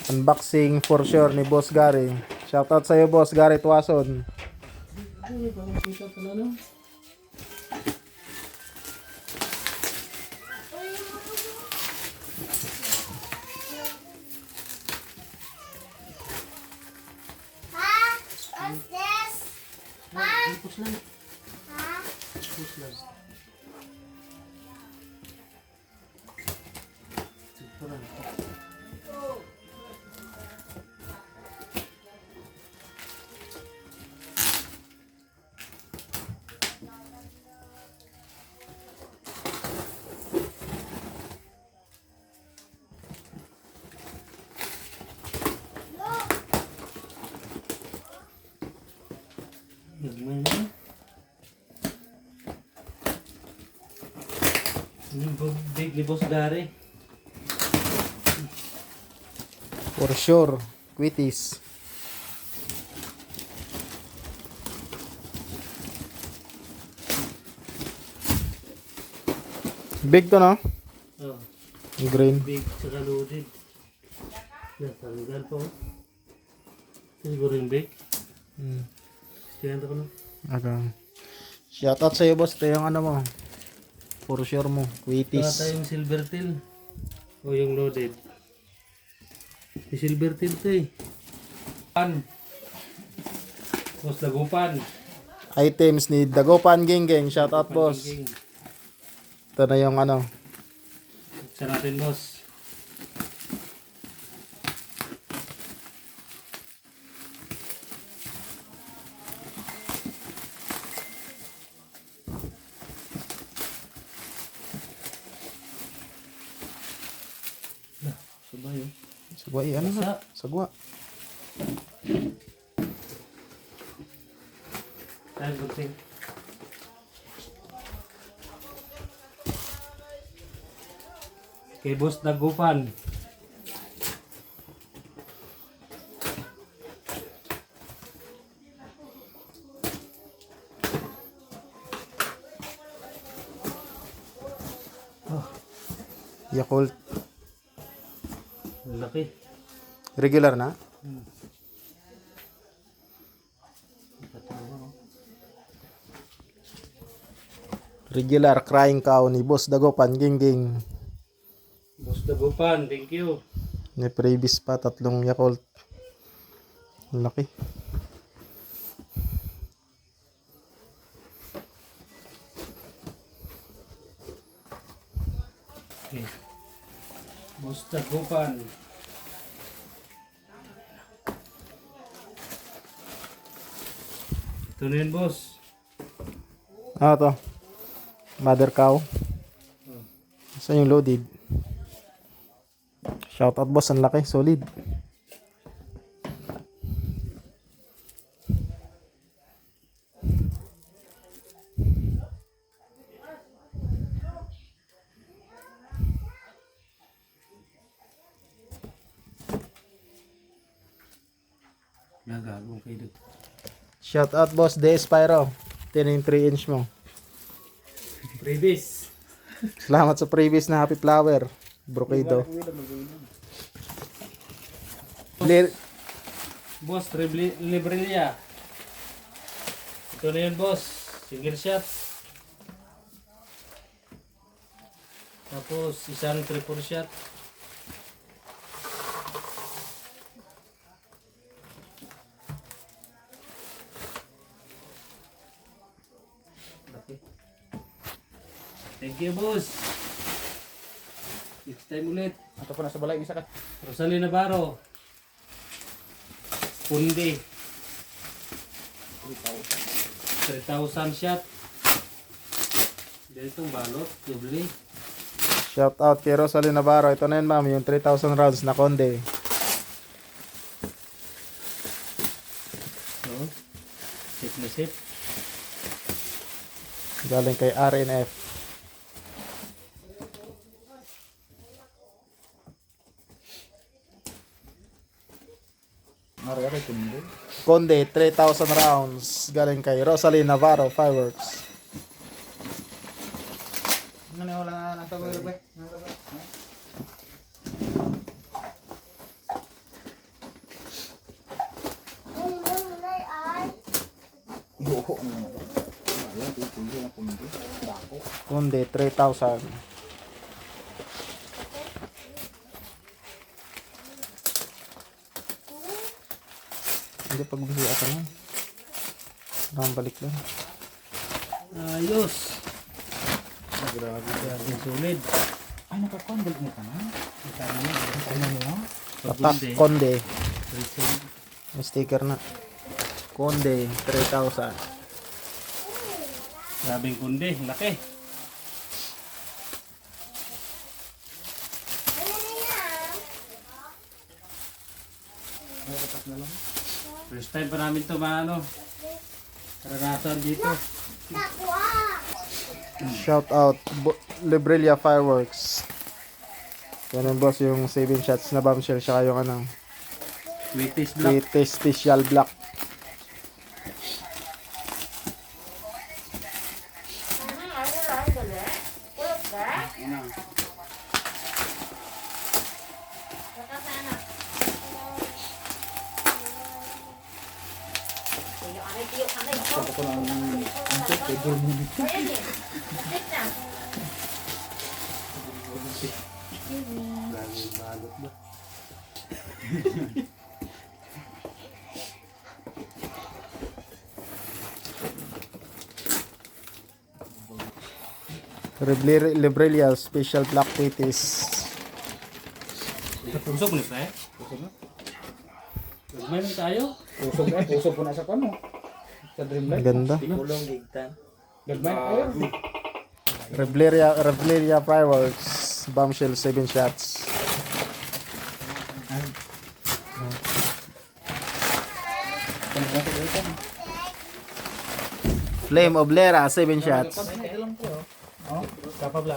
Unboxing for sure ni Boss Gary. Shoutout sa iyo, Boss Gary Tuason. What's this? Ipos lang. Huh? Ipos lang. Ito lang. Nagmay na. Big ni Boss Gary. For sure. Quitties. Big to, no? Oh, Green. big tsaka loaded. Natanggal pa oh. Ito siguro yung big. Tingnan ko na. Okay. Shoutout sa iyo, Boss. Ito yung ano mo. For sure mo. Saka Quitties. tayong silver tail. O yung loaded. Yung silver tail to eh. Pan. Boss Dagupan. Items ni Dagopan Geng. Shoutout, Boss. Ito na yung ano. Buksan natin, boss. Sabay oh. Sagwa, ano Basa. nga? Sagwa. Ayan, bugsing. Kay Boss Dagupan. Yakult. Ang laki. Regular na? Regular crying cow ni Boss Dagopan Geng. Boss Dagupan, thank you. May previous pa, 3 Yakult. Ang laki. Okay. Boss Dagupan. Ito na yun, boss. Ah, to. Mother cow. Saan yung loaded? Shoutout, Boss. Ang laki. Solid. Nagagong kayo dito. Shoutout, Boss. De Spyro. Ito na yung 3 inch mo. Previs. Salamat sa previous na Happy Flower. Brocado. Boss, Librelia. Ito na yun, boss. Single shot. Tapos, isang triple shot. Okay. Thank you, boss. Next time ulit. Ito po nasa balay. Isa ka. Rosalie Navarro. Pundi. 3,000 shot. Dito balot, doble. Shoutout kay Rosalie Navarro. Ito na yun, ma'am. Yung 3,000 rounds na konde. So, safe na safe. Galing kay RNF. Konde, 3,000 rounds. Galing kay Rosalie Navarro Fireworks. Conde, 3,000. Hindi pagbisiya ka na. Balik lang. Ayos. Grabe ka. Solid. Ay, nakakonvert mo ka na? Ano niyo? Tatak Conde. Conde. Recent. May sticker na. Conde, 3,000. Grabing kundi. Laki. First time pa namin ito maano. Karanasan dito. Shout out Librelia Fireworks. Yan ang boss yung 7 shots na bombshell siya yung ano, Sweetest block. Sweetest Special Black. Librelia Special Black Wheaties. Pusok ni pre. Gagmay lang tayo. Pusog ko na sa kano. Sa Dreamlight. Ganda. Pulong gigtan. Gagmay kayo. Librelia Fireworks. Bombshell 7 shots. Flame Oblera 7 shots. Kapabla.